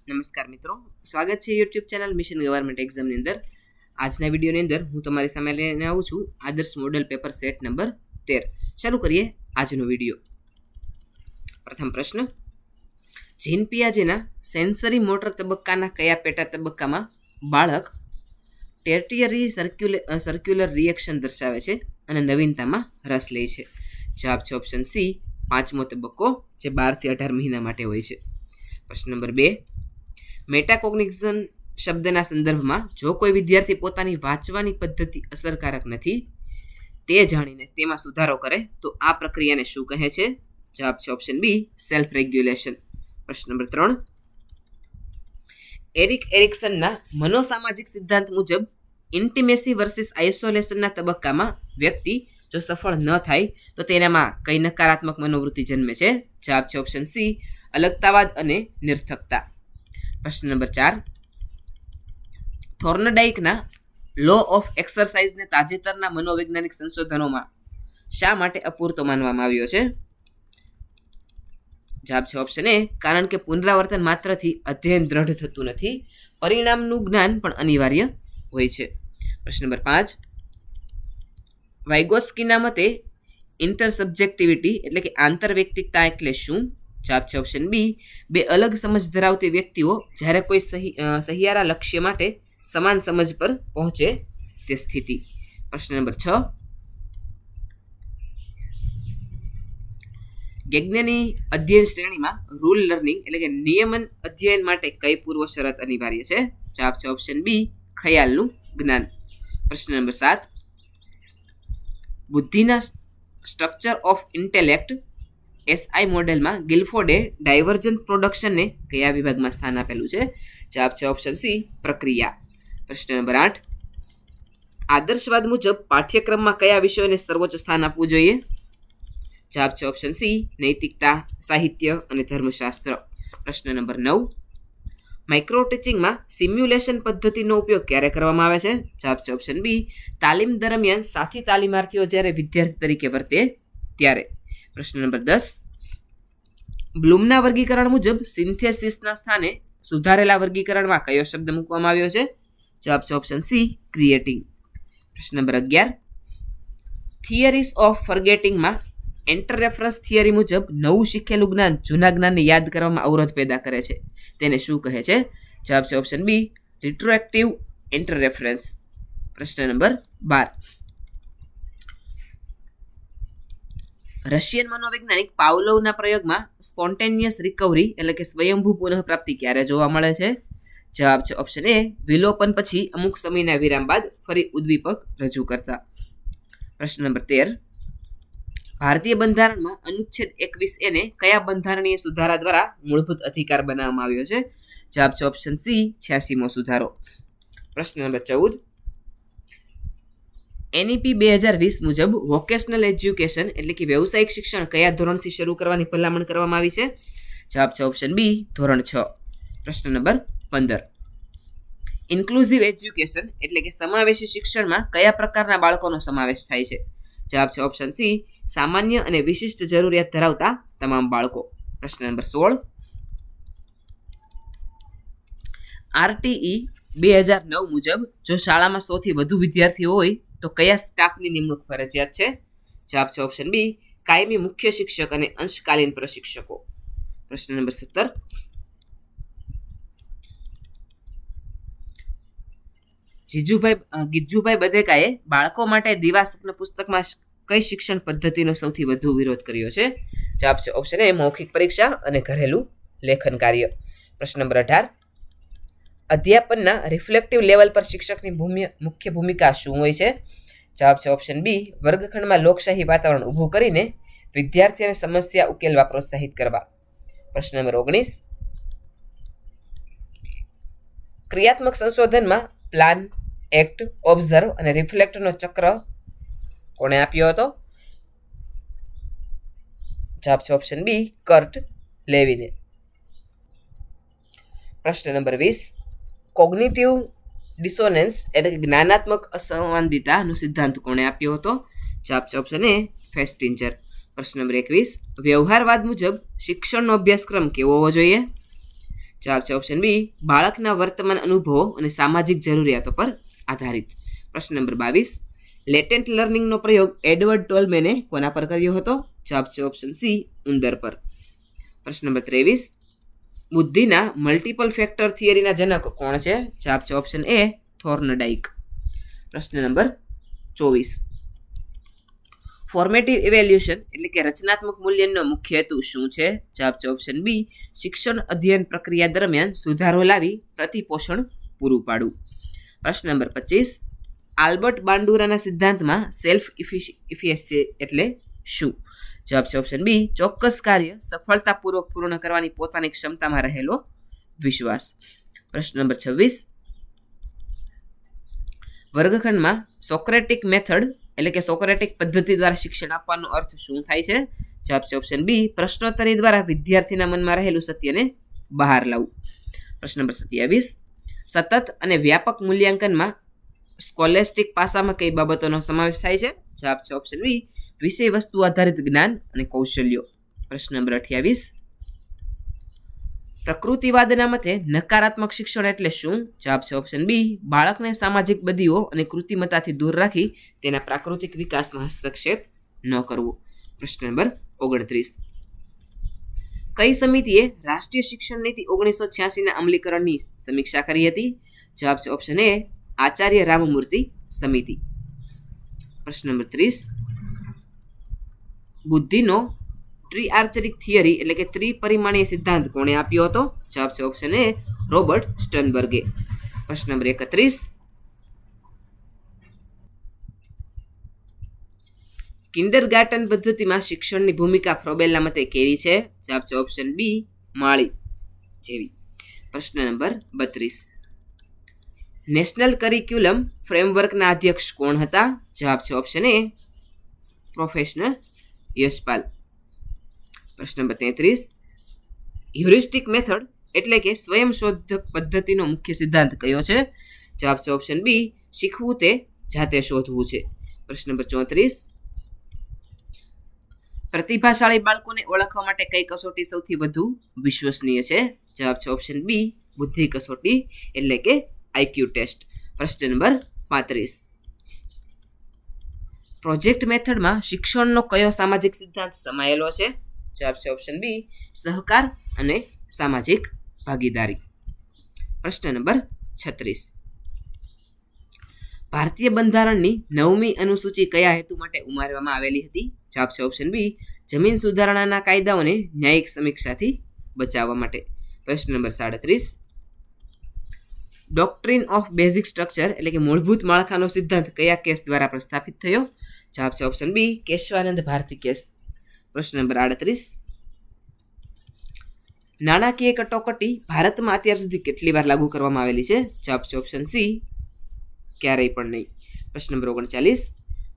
નમસ્કાર મિત્રો, સ્વાગત છે યુટ્યુબ ચેનલ મિશન ગવર્મેન્ટ એક્ઝામની અંદર. આજના વિડીયોની અંદર હું તમારી સામે લઈને આવું છું આદર્શ મોડલ પેપર સેટ નંબર 13. ચાલુ કરીએ આજનો વિડીયો. પ્રથમ પ્રશ્ન, જીન પિયાજેના સેન્સરી મોટર તબક્કાના કયા પેટા તબક્કામાં બાળક ટેર્ટિયરી સર્ક્યુલર રિએક્શન દર્શાવે છે અને નવીનતામાં રસ લે છે? જવાબ છે ઓપ્શન સી, 5મો તબક્કો, જે 12 થી 18 મહિના માટે હોય છે. પ્રશ્ન નંબર 2, મેટાકોગ્નિશન શબ્દના સંદર્ભમાં જો કોઈ વિદ્યાર્થી પોતાની વાંચવાની પદ્ધતિ અસરકારક નથી તે જાણીને તેમાં સુધારો કરે તો આ પ્રક્રિયાને શું કહે છે? જવાબ છે ઓપ્શન બી, સેલ્ફ રેગ્યુલેશન. પ્રશ્ન નંબર 3, એરિક એરિક્સનના મનોસામાજિક સિદ્ધાંત મુજબ ઇન્ટિમેસી વર્સિસ આઇસોલેશનના તબક્કામાં વ્યક્તિ જો સફળ ન થાય તો તેનામાં કઈ નકારાત્મક મનોવૃત્તિ જન્મે છે? જવાબ છે ઓપ્શન સી, અલગતાવાદ અને નિરર્થકતા. પ્રશ્ન નંબર 4, થોર્નડાઇકના લો ઓફ એક્સરસાઇઝને તાજેતરના મનોવૈજ્ઞાનિક સંશોધનોમાં શા માટે અપૂરતો માનવામાં આવ્યો છે? જવાબ છે ઓપ્શન એ, કારણ કે પુનરાવર્તન માત્રથી અધ્યયન દ્રઢ થતું નથી, પરિણામનું જ્ઞાન પણ અનિવાર્ય હોય છે. પ્રશ્ન નંબર 5, વાઇગોસ્કીના મતે ઇન્ટરસબ્જેક્ટિવિટી એટલે કે આંતરવૈયક્તિકતા એટલે શું? જવાબ છે ઓપ્શન બી, બે અલગ સમજ ધરાવતી વ્યક્તિઓ જ્યારે કોઈ સહિયારા લક્ષ્ય માટે સમાન સમજ પર પહોંચે તે સ્થિતિ. પ્રશ્ન નંબર 6, ગેગ્નેની અધ્યયન શ્રેણીમાં રૂલ લર્નિંગ એટલે કે નિયમન અધ્યયન માટે કઈ પૂર્વ શરત અનિવાર્ય છે? જવાબ છે ઓપ્શન બી, ખ્યાલનું જ્ઞાન. પ્રશ્ન નંબર 7, બુદ્ધિના સ્ટ્રક્ચર ઓફ ઇન્ટેલેક્ટ એસઆઈ મોડેલમાં ગિલફોર્ડે ડાયવર્જન્ટ પ્રોડક્શનને કયા વિભાગમાં સ્થાન આપેલું છે? જવાબ છે ઓપ્શન સી, પ્રક્રિયા. પ્રશ્ન નંબર 8, આદર્શવાદ મુજબ પાઠ્યક્રમમાં કયા વિષયોને સર્વોચ્ચ સ્થાન આપવું જોઈએ? જવાબ છે ઓપ્શન સી, નૈતિકતા, સાહિત્ય અને ધર્મશાસ્ત્ર. પ્રશ્ન નંબર 9, માઇક્રો ટીચિંગમાં સિમ્યુલેશન પદ્ધતિનો ઉપયોગ ક્યારે કરવામાં આવે છે? જવાબ છે ઓપ્શન બી, તાલીમ દરમિયાન સાથી તાલીમાર્થીઓ જ્યારે વિદ્યાર્થી તરીકે વર્તે ત્યારે. પ્રશ્ન નંબર 10, બ્લૂમના વર્ગીકરણ મુજબ સિન્થેસિસના સ્થાને સુધારેલા વર્ગીકરણમાં કયો શબ્દ મૂકવામાં આવ્યો છે? જવાબ છે ઓપ્શન સી, ક્રિએટિંગ. પ્રશ્ન નંબર 11, થિયરીઝ ઓફ ફર્ગેટિંગમાં એન્ટર રેફરન્સ થિયરી મુજબ નવું શીખેલું જ્ઞાન જૂના જ્ઞાનને યાદ કરવામાં અવરોધ પેદા કરે છે, તેને શું કહે છે? જવાબ છે ઓપ્શન બી, રિટ્રોએક્ટિવ એન્ટર રેફરન્સ. પ્રશ્ન નંબર 12, રશિયન મનોવૈજ્ઞાનિક પાવલોવના પ્રયોગમાં સ્પોન્ટેનિયસ રિકવરી એટલે કે સ્વયંભૂ પુનઃપ્રાપ્તિ ક્યારે જોવા મળે છે? જવાબ છે ઓપ્શન એ, વિલોપન પછી અમુક સમયના વિરામ બાદ ફરી ઉદ્દીપક રજૂ કરતા. પ્રશ્ન નંબર 13, ભારતીય બંધારણમાં અનુચ્છેદ 21A ને કયા બંધારણીય સુધારા દ્વારા મૂળભૂત અધિકાર બનાવવામાં આવ્યો છે? જવાબ છે ઓપ્શન સી, 86મો સુધારો. પ્રશ્ન નંબર 14, એનઈપી 2020 મુજબ વોકેશનલ એજ્યુકેશન એટલે કે વ્યવસાયિક શિક્ષણ કયા ધોરણથી શરૂ કરવાની ભલામણ કરવામાં આવી છે? જવાબ છે ઓપ્શન બી, ધોરણ 6. પ્રશ્ન નંબર 15, ઇન્ક્લુઝિવ એજ્યુકેશન એટલે કે સમાવેશી શિક્ષણમાં કયા પ્રકારના બાળકોનો સમાવેશ થાય છે? જવાબ છે ઓપ્શન સી, સામાન્ય અને વિશિષ્ટ જરૂરિયાત ધરાવતા તમામ બાળકો. પ્રશ્ન નંબર 16, આરટીઈ 2009 મુજબ જો શાળામાં 100 થી વધુ વિદ્યાર્થીઓ હોય તો કયા સ્ટાફની નિમણૂક ફરજિયાત છે? જવાબ છે ઓપ્શન બી, કાયમી મુખ્ય શિક્ષક અને અંશકાલીન પ્રશિક્ષકો. પ્રશ્ન નંબર 17, ગિજ્જુભાઈ બધેકાએ બાળકો માટે દીવા સ્વપ્ન પુસ્તકમાં કઈ શિક્ષણ પદ્ધતિનો સૌથી વધુ વિરોધ કર્યો છે? જવાબ છે ઓપ્શન એ, મૌખિક પરીક્ષા અને ઘરેલું લેખન કાર્ય. પ્રશ્ન નંબર 18, અધ્યાપનના રિફ્લેક્ટિવ લેવલ પર શિક્ષકની મુખ્ય ભૂમિકા શું હોય છે? જવાબ છે ઓપ્શન બી, વર્ગખંડમાં લોકશાહી વાતાવરણ ઊભું કરીને વિદ્યાર્થીઓને સમસ્યા ઉકેલવા પ્રોત્સાહિત કરવા. પ્રશ્ન નંબર 19, ક્રિયાત્મક સંશોધનમાં પ્લાન, એક્ટ, ઓબ્ઝર્વ અને રિફ્લેક્ટનો ચક્ર કોણે આપ્યો હતો? જવાબ છે ઓપ્શન બી, કર્ટ લેવિને. પ્રશ્ન નંબર 20, કોગ્નિટિવ ડિસોનેન્સ એટલે કે જ્ઞાનાત્મક અસંવાદિતાનો સિદ્ધાંત કોણે આપ્યો હતો? જવાબ છે ઓપ્શન એ, ફેસ્ટિન્જર. પ્રશ્ન નંબર 21, વ્યવહારવાદ મુજબ શિક્ષણનો અભ્યાસક્રમ કેવો હોવો જોઈએ? જવાબ છે ઓપ્શન બી બાળકના વર્તમાન અનુભવો અને સામાજિક જરૂરિયાતો પર આધારિત. પ્રશ્ન નંબર 22 લેટેન્ટ લર્નિંગનો પ્રયોગ એડવર્ડ ટોલમેને કોના પર કર્યો હતો? જવાબ છે ઓપ્શન સી ઉંદર પર. પ્રશ્ન નંબર 23 બુદ્ધિના મલ્ટિપલ ફેક્ટર થિયરીના જનક કોણ છે? જવાબ છે ઓપ્શન એ થોર્નડાઇક. પ્રશ્ન નંબર 24 ફોર્મેટિવ ઇવેલ્યુએશન એટલે કે રચનાત્મક મૂલ્યાંકનનો મુખ્ય હેતુ શું છે? જવાબ છે ઓપ્શન બી શિક્ષણ અધ્યયન પ્રક્રિયા દરમિયાન સુધારો લાવી પ્રતિપોષણ પૂરું પાડવું. પ્રશ્ન નંબર 25 આલ્બર્ટ બાંડુરાના સિદ્ધાંતમાં સેલ્ફ ઇફિશિયન્સી એટલે શું? જવાબ છે ઓપ્શન બી ચોક્કસ કાર્ય સફળતાપૂર્વક પૂર્ણ કરવાની પોતાની ક્ષમતામાં રહેલો વિશ્વાસ. પ્રશ્ન નંબર 26 વર્ગખંડમાં સોક્રેટિક મેથડ એટલે કે સોક્રેટિક પદ્ધતિ દ્વારા શિક્ષણ આપવાનો અર્થ શું થાય છે? જવાબ છે ઓપ્શન બી પ્રશ્નોત્તરી દ્વારા વિદ્યાર્થીના મનમાં રહેલું સત્યને બહાર લાવવું. પ્રશ્ન નંબર 27 સતત અને વ્યાપક મૂલ્યાંકનમાં સ્કોલેસ્ટિક પાસામાં કઈ બાબતોનો સમાવેશ થાય છે? જવાબ છે ઓપ્શન બી વિષય વસ્તુ આધારિત જ્ઞાન અને કૌશલ્યો. પ્રશ્ન નંબર 28 પ્રકૃતિવાદના મતે નકારાત્મક શિક્ષણ એટલે શું? જવાબ છે ઓપ્શન બી બાળકને સામાજિક બદીઓ અને કૃત્રિમતાથી દૂર રાખી તેના પ્રાકૃતિક વિકાસમાં હસ્તક્ષેપ ન કરવો. પ્રશ્ન નંબર 29 કઈ સમિતિએ રાષ્ટ્રીય શિક્ષણ નીતિ 1986ના અમલીકરણની સમીક્ષા કરી હતી? જવાબ છે ઓપ્શન એ આચાર્ય રામમૂર્તિ સમિતિ. પ્રશ્ન નંબર 30 બુદ્ધિનો ટ્રીઆર્ચરિક થિયરી એટલે કે ત્રિપરિમાણીય સિદ્ધાંત કોણે આપ્યો હતો? જવાબ છે ઓપ્શન એ રોબર્ટ સ્ટર્નબર્ગે. પ્રશ્ન નંબર 31 કિન્ડરગાર્ટન પદ્ધતિમાં શિક્ષણની ભૂમિકા ફ્રોબેલના મતે કેવી છે? જવાબ છે ઓપ્શન બી માળી જેવી. પ્રશ્ન નંબર 32 નેશનલ કરિક્યુલમ ફ્રેમવર્કના અધ્યક્ષ કોણ હતા? જવાબ છે ઓપ્શન એ પ્રોફેસર યશપાલ. પ્રશ્ન નંબર 33 હ્યુરિસ્ટિક મેથડ એટલે કે સ્વયંશોધક પદ્ધતિનો મુખ્ય સિદ્ધાંત કયો છે? જવાબ છે ઓપ્શન બી શીખવું તે જાતે શોધવું છે. પ્રશ્ન નંબર 34 પ્રતિભાશાળી બાળકોને ઓળખવા માટે કઈ કસોટી સૌથી વધુ વિશ્વસનીય છે? જવાબ છે ઓપ્શન બી બુદ્ધિ કસોટી એટલે કે આઈક્યુ ટેસ્ટ. પ્રશ્ન નંબર 35 પ્રોજેક્ટ મેથડમાં શિક્ષણનો કયો સામાજિક સિદ્ધાંત સમાયેલો છે? જવાબ છે ઓપ્શન બી સહકાર અને સામાજિક ભાગીદારી. પ્રશ્ન નંબર 36 ભારતીય બંધારણની 9મી અનુસૂચિ કયા હેતુ માટે ઉમેરવામાં આવેલી હતી? જવાબ છે ઓપ્શન બી જમીન સુધારણાના કાયદાઓને ન્યાયિક સમીક્ષાથી બચાવવા માટે. પ્રશ્ન નંબર 37 ડોક્ટ્રિન ઓફ બેઝિક સ્ટ્રક્ચર એટલે કે મૂળભૂત માળખાનો સિદ્ધાંત કયા કેસ દ્વારા પ્રસ્થાપિત થયો? જવાબ છે option B Keshavananda Bharati case. પ્રશ્ન નંબર 38 નાણાકીય કટોકટી ભારતમાં અત્યાર સુધી કેટલી વાર લાગુ કરવામાં આવેલી છે? જવાબ છે ઓપ્શન સી ક્યારેય પણ નહીં. પ્રશ્ન નંબર 39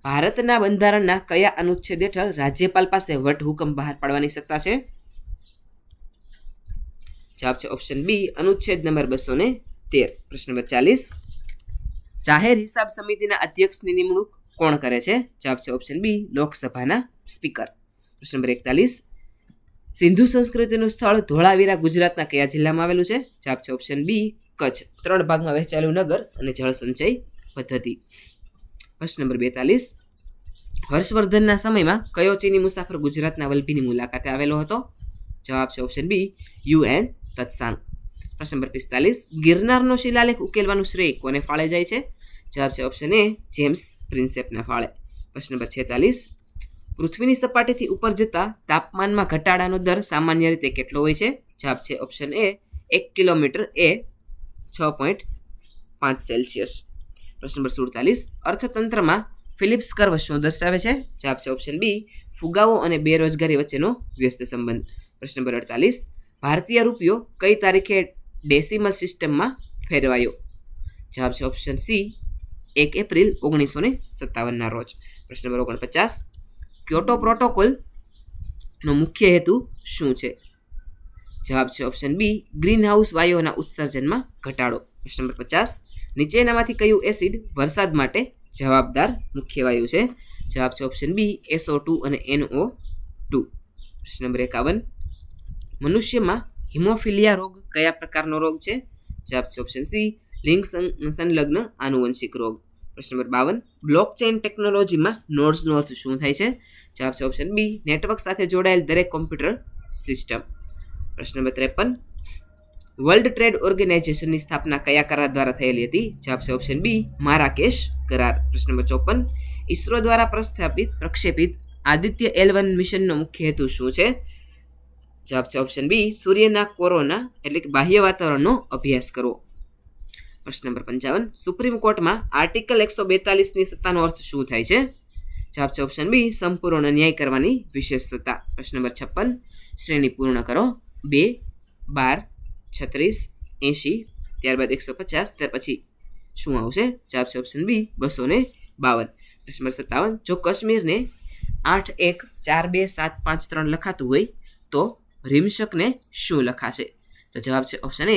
ભારતના બંધારણના કયા અનુચ્છેદ હેઠળ રાજ્યપાલ પાસે વટહુકમ બહાર પાડવાની સત્તા છે? જવાબ છે ઓપ્શન બી અનુચ્છેદ નંબર 213. પ્રશ્ન નંબર 40 જાહેર હિસાબ સમિતિના અધ્યક્ષની નિમણૂક કોણ કરે છે? જવાબ છે ઓપ્શન બી લોકસભાના સ્પીકર. પ્રશ્ન નંબર 41 સિંધુ સંસ્કૃતિનું સ્થળ ધોળાવીરા ગુજરાતના કયા જિલ્લામાં આવેલું છે? જવાબ છે ઓપ્શન બી કચ્છ. 3 ભાગમાં વહેંચાયેલું નગર અને જળ સંચય પદ્ધતિ. પ્રશ્ન નંબર 42 હર્ષવર્ધનના સમયમાં કયો ચીની મુસાફર ગુજરાતના વલભીની મુલાકાતે આવેલો હતો? જવાબ છે ઓપ્શન બી યુએન તત્સાંગ. પ્રશ્ન નંબર 45 ગિરનારનો શિલાલેખ ઉકેલવાનું શ્રેય કોને ફાળે જાય છે? જવાબ છે ઓપ્શન એ જેમ્સ પ્રિન્સેપના ફાળે. પ્રશ્ન નંબર 46 પૃથ્વીની સપાટીથી ઉપર જતા તાપમાનમાં ઘટાડાનો દર સામાન્ય રીતે કેટલો હોય છે? જવાબ છે ઓપ્શન એ 1 કિલોમીટર એ 6.5 સેલ્સિયસ. પ્રશ્ન નંબર 47 અર્થતંત્રમાં ફિલિપ્સ કર્વ શું દર્શાવે છે? જવાબ છે ઓપ્શન બી ફુગાવો અને બેરોજગારી વચ્ચેનો વ્યસ્ત સંબંધ. પ્રશ્ન નંબર 48 ભારતીય રૂપિયો કઈ તારીખે ડેસિમલ સિસ્ટમમાં ફેરવાયો? જવાબ છે ઓપ્શન સી 1 એપ્રિલ 1957ના રોજ. પ્રશ્ન નંબર 49 ક્યોટો પ્રોટોકોલનો મુખ્ય હેતુ શું છે? જવાબ છે ઓપ્શન બી ગ્રીન હાઉસ વાયુઓના ઉત્સર્જનમાં ઘટાડો. પ્રશ્ન નંબર 50 નીચેનામાંથી કયું એસિડ વરસાદ માટે જવાબદાર મુખ્ય વાયુ છે? જવાબ છે ઓપ્શન બી SO2 અને NO2. પ્રશ્ન નંબર 51 મનુષ્યમાં હિમોફિલિયા રોગ કયા પ્રકારનો રોગ છે? જવાબ છે ઓપ્શન સી, લિંગ સંલગ્ન આનુવંશિક રોગ. પ્રશ્ન નંબર 52, બ્લોકચેઇન ટેકનોલોજીમાં નોડ્સનો અર્થ શું થાય છે? જવાબ છે ઓપ્શન બી, નેટવર્ક સાથે જોડાયેલ દરેક કોમ્પ્યુટર સિસ્ટમ. પ્રશ્ન નંબર 53, વર્લ્ડ ટ્રેડ ઓર્ગેનાઇઝેશનની સ્થાપના કયા કરાર દ્વારા થયેલી હતી? જવાબ છે ઓપ્શન બી, મારાકેશ કરાર. પ્રશ્ન નંબર 54, ઇસરો દ્વારા પ્રક્ષેપિત આદિત્ય L1 મિશનનો મુખ્ય હેતુ શું છે? જવાબ છે ઓપ્શન બી, સૂર્યના કોરોના એટલે કે બાહ્ય વાતાવરણનો અભ્યાસ કરવો. પ્રશ્ન નંબર 55, સુપ્રીમ કોર્ટમાં આર્ટિકલ 142ની સત્તાનો અર્થ શું થાય છે? જવાબ છે ઓપ્શન બી, સંપૂર્ણ ન્યાય કરવાની વિશેષ સત્તા. પ્રશ્ન નંબર 56, શ્રેણી પૂર્ણ કરો. 2, 12, 36, 80, ત્યારબાદ 150, ત્યાર પછી શું આવશે? જવાબ છે ઓપ્શન બી, 252. પ્રશ્ન નંબર 57, જો કાશ્મીરને 814275 લખાતું હોય તો રીમશકને શું લખાશે? તો જવાબ છે ઓપ્શન એ,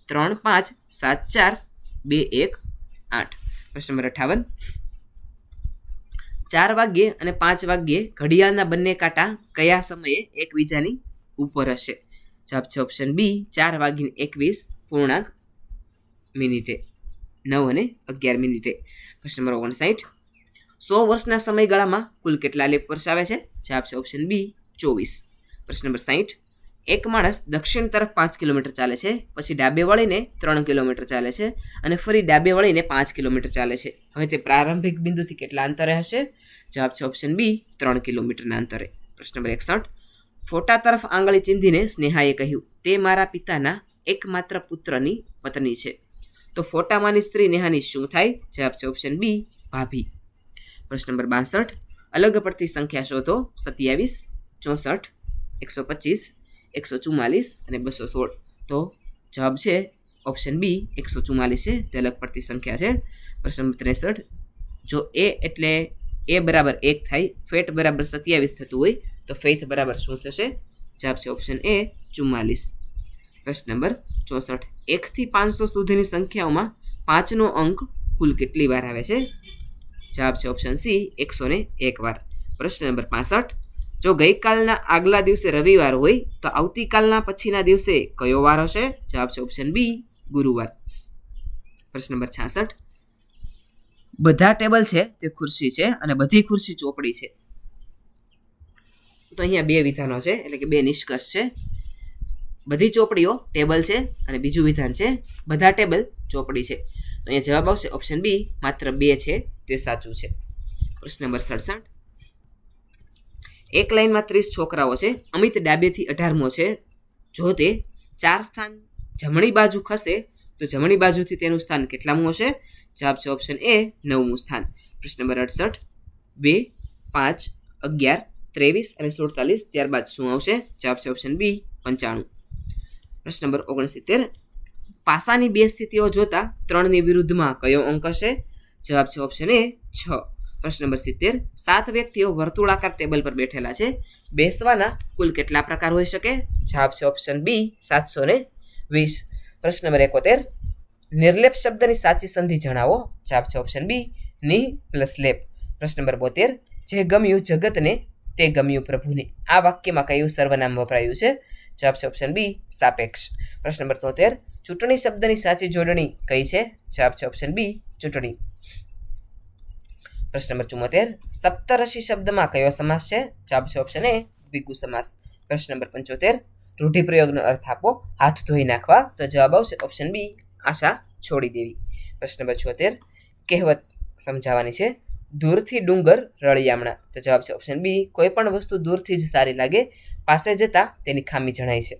357421 પ્રશ્ન નંબર 58, 4 વાગ્યે અને 5 વાગ્યે ઘડિયાળના બંને કાંટા કયા સમયે એકબીજાની ઉપર હશે? જવાબ છે ઓપ્શન બી, 4:21 9 અને 11 મિનિટે. પ્રશ્ન નંબર 59, 100 વર્ષના સમયગાળામાં કુલ કેટલા લેપ વર્ષ આવે છે? જવાબ છે ઓપ્શન બી, 24. પ્રશ્ન નંબર 60, એક માણસ દક્ષિણ તરફ 5 કિલોમીટર ચાલે છે, પછી ડાબે વળીને 3 કિલોમીટર ચાલે છે અને ફરી ડાબે વળીને 5 કિલોમીટર ચાલે છે. હવે તે પ્રારંભિક બિંદુથી કેટલા અંતરે હશે? જવાબ છે ઓપ્શન બી, 3 કિલોમીટરના અંતરે. પ્રશ્ન નંબર 61, ફોટા તરફ આંગળી ચીંધીને સ્નેહાએ કહ્યું, તે મારા પિતાના એકમાત્ર પુત્રની પત્ની છે. તો ફોટામાંની સ્ત્રી નેહાની શું થાય? જવાબ છે ઓપ્શન બી, ભાભી. પ્રશ્ન નંબર 62, અલગ પડતી સંખ્યા શોધો. 27, 64, 125, 144 અને 216. તો જવાબ છે ઓપ્શન બી, 144 છે, તે અલગ પડતી સંખ્યા છે. પ્રશ્ન નંબર 63, જો એ એટલે એ બરાબર 1 થાય, ફેટ બરાબર 27 થતું હોય તો ફેથ બરાબર શું થશે? જવાબ છે ઓપ્શન એ, 44. પ્રશ્ન નંબર 64, 1 થી 500 સુધીની સંખ્યાઓમાં 5નો અંક કુલ કેટલી વાર આવે છે? જવાબ છે ઓપ્શન સી, 101 વાર. પ્રશ્ન નંબર 65, જો ગઈકાલના આગલા દિવસે રવિવાર હોય તો આવતીકાલના પછીના દિવસે કયો વાર હશે? જવાબ છે ઓપ્શન બી, ગુરુવાર. પ્રશ્ન નંબર 66, બધા ટેબલ છે તે ખુરશી છે અને બધી ખુરશી ચોપડી છે. તો અહીંયા 2 વિધાનો છે, એટલે કે 2 નિષ્કર્ષ છે. બધી ચોપડીઓ ટેબલ છે અને બીજું વિધાન છે બધા ટેબલ ચોપડી છે. તો અહીંયા જવાબ આવશે ઓપ્શન બી, માત્ર 2 છે તે સાચું છે. પ્રશ્ન નંબર 67, એક લાઈનમાં 30 છોકરાઓ છે, અમિત ડાબેથી 18મો છે. જો તે 4 સ્થાન જમણી બાજુ ખસે તો જમણી બાજુથી તેનું સ્થાન કેટલામું હશે? જવાબ છે ઓપ્શન એ, 9મું સ્થાન. પ્રશ્ન નંબર 68, 2, 5, 11, 23 અને 47, ત્યારબાદ શું આવશે? જવાબ છે ઓપ્શન બી, 95. પ્રશ્ન નંબર 69, પાસાની 2 સ્થિતિઓ જોતા 3ની વિરુદ્ધમાં કયો અંક હશે? જવાબ છે ઓપ્શન એ, 6. પ્રશ્ન નંબર 70, 7 વ્યક્તિઓ વર્તુળાકાર ટેબલ પર બેઠેલા છે, બેસવાના કુલ કેટલા પ્રકાર હોઈ શકે? જવાબ છે ઓપ્શન બી, 720. પ્રશ્ન નંબર 71, નિર્લેપ શબ્દની સાચી સંધિ જણાવો. જવાબ છે ઓપ્શન બી, ની પ્લસ લેપ. પ્રશ્ન નંબર 72, જે ગમ્યું જગતને તે ગમ્યું પ્રભુને. આ વાક્યમાં કયું સર્વનામ વપરાયું છે? જવાબ છે ઓપ્શન બી, સાપેક્ષ. પ્રશ્ન નંબર 73, ચૂંટણી શબ્દની સાચી જોડણી કઈ છે? જવાબ છે ઓપ્શન બી, ચૂંટણી. પ્રશ્ન નંબર 74, સપ્તર્ષિ શબ્દમાં કયો સમાસ છે? જવાબ છે ઓપ્શન એ, દ્વિગુ સમાસ. પ્રશ્ન નંબર 75, રૂઢિપ્રયોગનો અર્થ આપો. હાથ ધોઈ નાખવા. તો જવાબ આવશે ઓપ્શન બી, આશા છોડી દેવી. પ્રશ્ન નંબર 76, કહેવત સમજાવવાની છે. દૂરથી ડુંગર રળિયામણા. તો જવાબ છે ઓપ્શન બી, કોઈ પણ વસ્તુ દૂરથી જ સારી લાગે, પાસે જતા તેની ખામી જણાય છે.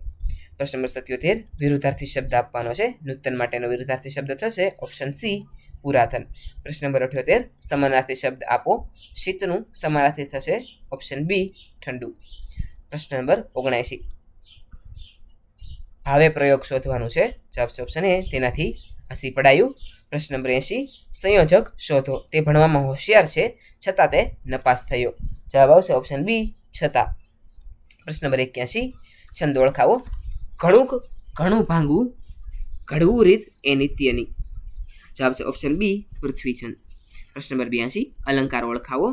પ્રશ્ન નંબર 77, વિરુદ્ધાર્થી શબ્દ આપવાનો છે. નૂતન માટેનો વિરુદ્ધાર્થી શબ્દ થશે ઓપ્શન સી, પુરાતન. પ્રશ્ન નંબર 78, સમાનાર્થી શબ્દ આપો. શીતનું સમાનાર્થી થશે ઓપ્શન બી, ઠંડુ. પ્રશ્ન નંબર 79, ભાવે પ્રયોગ શોધવાનું છે. જવાબ છે ઓપ્શન એ, તેનાથી હસી પડાયું. પ્રશ્ન નંબર 80, સંયોજક શોધો. તે ભણવામાં હોશિયાર છે છતાં તે નપાસ થયો. જવાબ આવશે ઓપ્શન બી, છતાં. પ્રશ્ન નંબર 81, છંદ ઓળખાવો. ઘણું ભાંગવું, ઘડવું રીત એ નિત્યની. જવાબ છે ઓપ્શન બી, પૃથ્વીછંદ. પ્રશ્ન નંબર 82, અલંકાર ઓળખાવો.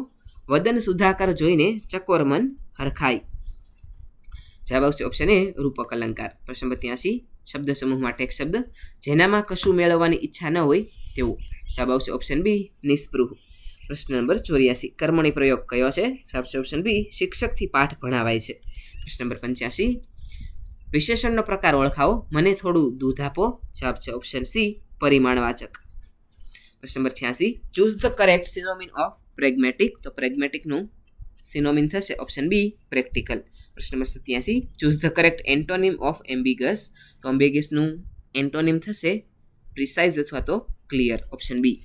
વદન સુધાકર જોઈને ચકોર મન હરખાય. જવાબ આવશે ઓપ્શન એ રૂપક અલંકાર. પ્રશ્ન નંબર 83 શબ્દ સમૂહ માટે એક શબ્દ જેનામાં કશું મેળવવાની ઈચ્છા ન હોય તેવું. જવાબ આવશે ઓપ્શન બી નિસ્પૃહ. પ્રશ્ન નંબર 84 કર્મણી પ્રયોગ કયો છે? જવાબ છે ઓપ્શન બી શિક્ષકથી પાઠ ભણાવાય છે. પ્રશ્ન નંબર 85 વિશેષણનો પ્રકાર ઓળખાવો, મને થોડું દૂધ આપો. જવાબ છે ઓપ્શન સી પરિમાણવાચક. પ્રશ્ન number 86 choose the correct synonym of pragmatic. તો પ્રેગ્મેટિકનું સિનોમિન થશે ઓપ્શન બી પ્રેક્ટિકલ. પ્રશ્ન number 87 choose the correct antonym of ambiguous. તો એમ્બિગસનું એન્ટોનિમ થશે પ્રિસાઇઝ અથવા તો ક્લિયર, ઓપ્શન બી.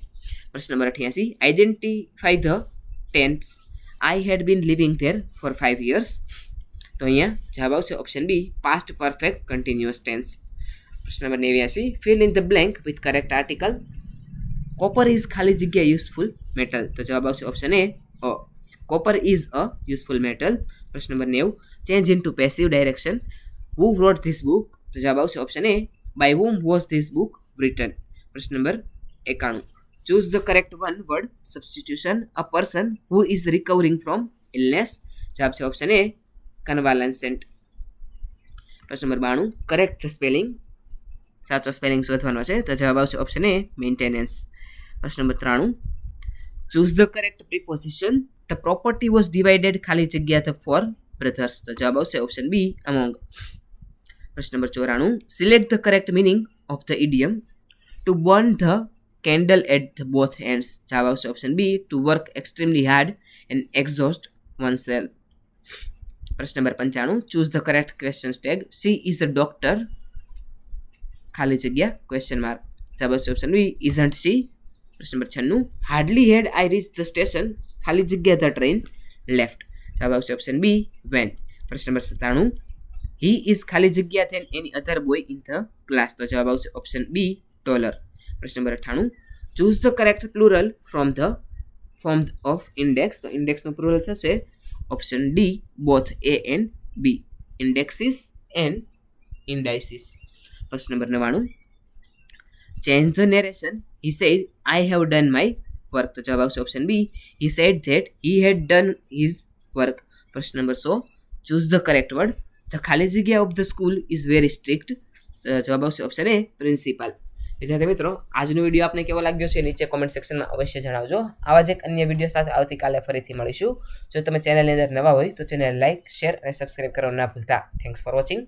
પ્રશ્ન number 88 identify the tense I had been living there for 5 years. તો અહીંયા જવાબ આવશે option B past perfect continuous tense. પ્રશ્ન number 89 fill in the blank with correct article. Copper is ખાલી જગ્યા યુઝફુલ મેટલ. તો જવાબ આવશે option A copper is a useful metal. પ્રશ્ન number 90 change in to passive direction. Who wrote this book. તો જવાબ આવશે option A by whom was this book written. પ્રશ્ન number 91 choose the correct one word substitution. A person who is recovering from illness. જવાબ છે option A convalescent. પ્રશ્ન number 92 correct the spelling. સાચો spelling શોધવાનો છે. તો જવાબ આવશે ઓપ્શન એ મેન્ટેનન્સ. પ્રશ્ન number 93 choose the correct preposition. The property was divided ખાલી જગ્યા ધ ફોર બ્રધર્સ. તો જવાબ આવશે ઓપ્શન બી અમોંગ. પ્રશ્ન number 94 select the correct meaning of the idiom. To burn the candle at the both ends. જવાબ આવશે option B to work extremely hard and exhaust oneself. પ્રશ્ન number 95 choose the correct question tag. She is a doctor ખાલી જગ્યા question mark. જવાબ આવશે option B isn't she. પ્રશ્ન number 96 hardly had I reach the station ખાલી જગ્યા the train left. જવાબ આવશે ઓપ્શન બી વેન. પ્રશ્ન નંબર 97 હી ઇઝ ખાલી જગ્યા than any other boy in the class. તો જવાબ આવશે ઓપ્શન બી ટોલર. પ્રશ્ન number 98 choose the correct plural from the form of index. તો ઇન્ડેક્સનું પ્લુરલ થશે option D both A and B indexes and indices. પ્રશ્ન number 99 change the narration. He said I have done my work. તો જવાબ આવશે option B he said that he had done his work. પ્રશ્ન number 100 choose the correct word. The ખાલી જગ્યા of the school is very strict. જવાબ આવશે option એ principal. વિદ્યાર્થી મિત્રો આજનો વિડીયો આપને કેવો લાગ્યો છે નીચે કોમેન્ટ સેક્શનમાં અવશ્ય જણાવજો. આવા જ એક અન્ય વિડીયો સાથે આવતીકાલે ફરીથી મળીશું. જો તમે ચેનલની અંદર નવા હોય તો ચેનલ લાઇક શેર અને સબસ્ક્રાઇબ કરવાનું ના ભૂલતા. Thanks for watching.